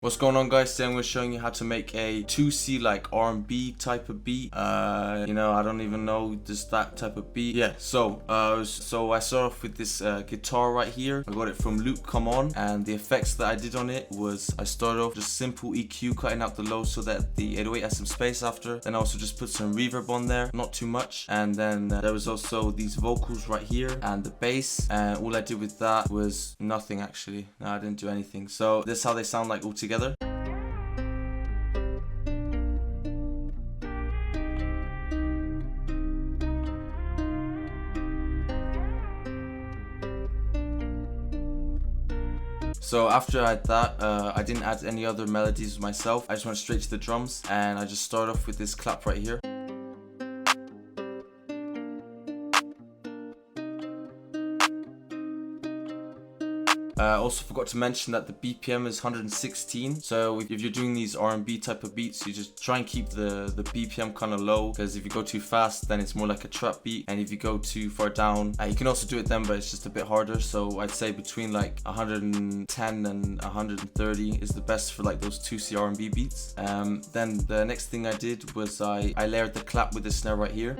What's going on, guys? Today I'm going to be showing you how to make a TOOSII like R&B type of beat. I don't even know just that type of beat. Yeah, so I start off with this guitar right here. I got it from Luke Come On, and the effects that I did on it was I started off just simple EQ, cutting out the low so that the 808 has some space after. Then I also just put some reverb on there, not too much. And then there was also these vocals right here and the bass, and all I did with that was nothing actually. No, I didn't do anything. So this is how they sound like all together. So after I had that, I didn't add any other melodies myself. I just went straight to the drums, and I just started off with this clap right here. I also forgot to mention that the BPM is 116. So if you're doing these R&B type of beats, you just try and keep the BPM kind of low, because if you go too fast, then it's more like a trap beat, and if you go too far down, you can also do it then, but it's just a bit harder. So I'd say between like 110 and 130 is the best for like those TOOSII R&B beats. Then the next thing I did was I layered the clap with the snare right here.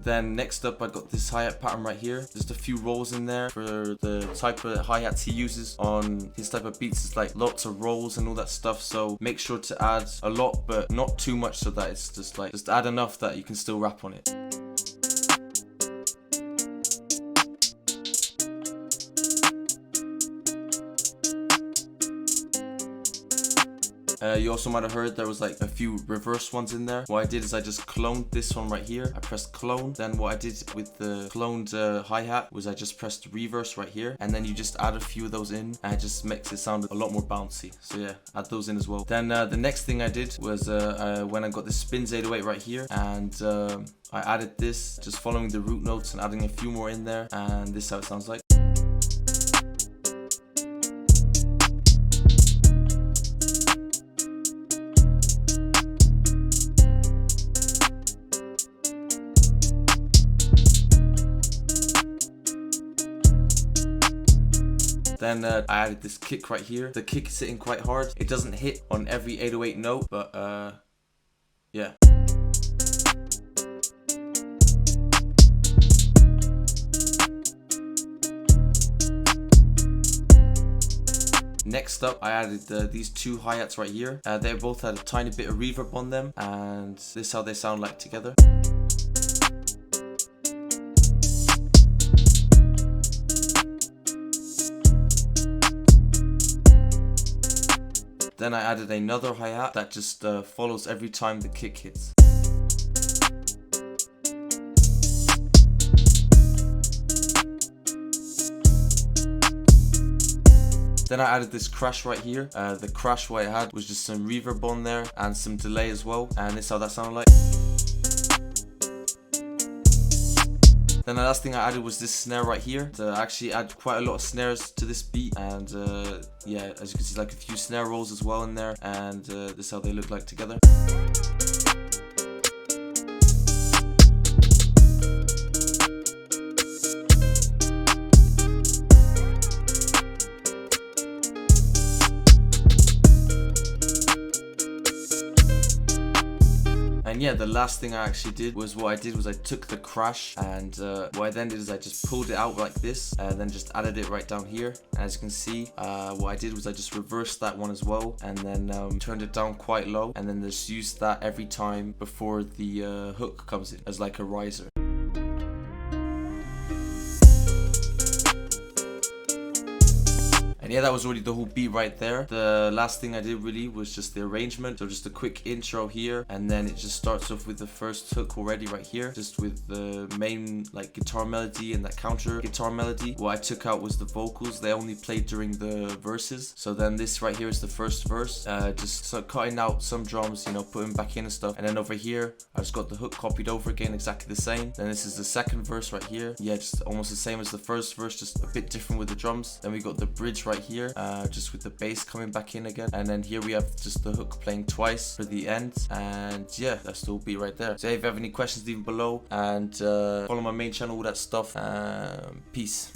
Then next up, I got this hi-hat pattern right here. Just a few rolls in there for the type of hi-hats he uses on his type of beats. It's like lots of rolls and all that stuff. So make sure to add a lot, but not too much, so that it's just add enough that you can still rap on it. You also might have heard there was like a few reverse ones in there. What I did is I just cloned this one right here. I pressed clone. Then what I did with the cloned hi-hat was I just pressed reverse right here, and then you just add a few of those in, and it just makes it sound a lot more bouncy. So yeah, add those in as well. Then the next thing I did was when I got this spins 808 right here, and I added this, just following the root notes and adding a few more in there, and this is how it sounds like. Then I added this kick right here. The kick is sitting quite hard. It doesn't hit on every 808 note, but yeah. Next up, I added these two hi-hats right here. They both had a tiny bit of reverb on them, and this is how they sound like together. Then I added another hi-hat that just follows every time the kick hits. Then I added this crash right here. The crash what I had was just some reverb on there and some delay as well, and this is how that sounded like. Then the last thing I added was this snare right here. To actually add quite a lot of snares to this beat, and yeah, as you can see, like a few snare rolls as well in there, and this is how they look like together. And yeah, the last thing I actually did was I took the crash, and what I then did is I just pulled it out like this, and then just added it right down here. And as you can see, what I did was I just reversed that one as well, and then turned it down quite low, and then just used that every time before the hook comes in as like a riser. And yeah, that was already the whole beat right there. The last thing I did really was just the arrangement. So just a quick intro here, and then it just starts off with the first hook already right here, just with the main like guitar melody and that counter guitar melody. What I took out was the vocals. They only played during the verses. So then this right here is the first verse. Just cutting out some drums, putting back in and stuff. And then over here, I just got the hook copied over again, exactly the same. Then this is the second verse right here. Yeah, just almost the same as the first verse, just a bit different with the drums. Then we got the bridge right here, just with the bass coming back in again, and then here we have just the hook playing twice for the end. And yeah, that's the whole beat right there. So if you have any questions, leave them below, and follow my main channel, all that stuff. Peace.